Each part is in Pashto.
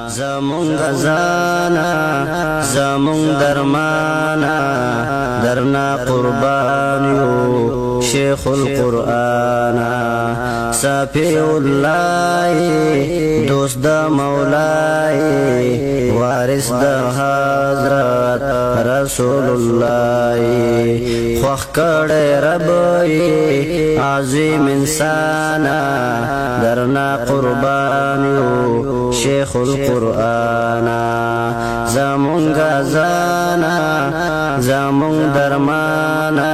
زمون غزانا زمون درمانا درنا قربان یو شیخ القرآن صفی اللہ دوست دا مولائی وارث دا حضرت رسول اللہ خوخ کڑے ربی عظیم انسانا درنا قربان یو شیخ القرآن زمون غزانا زمون درمانا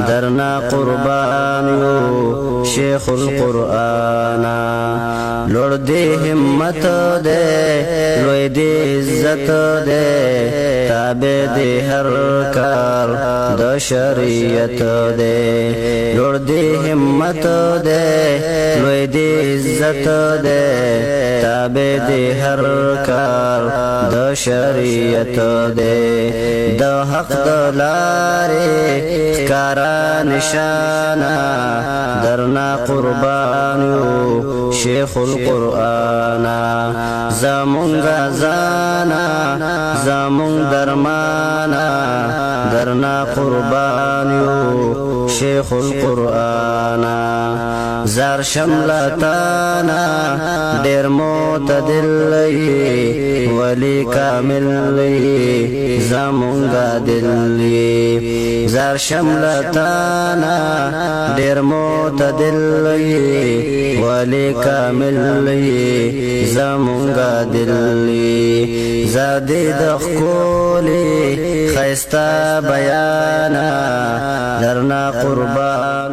درنا قربان یو شیخ القرآن لوڑ دی همت دے لوی دی عزت دے تابع دی ہر کار د شریعت دے لوڑ دی همت دے لوی دی عزت دے تابع دی ہر کار د شریعت دے د حق د لارې ښکارا نشانه درنا قربان یو شیخ القرآن زمون غزانا زمون درمانا درنا قربان یو شیخ القرآن زار شملتانا ډیر معتدل ولی کامل زمون دل زار شملتانا ډیر معتدل ولی کامل زمون دل زادی د ښکلي ښایسته بیانا درنا قربان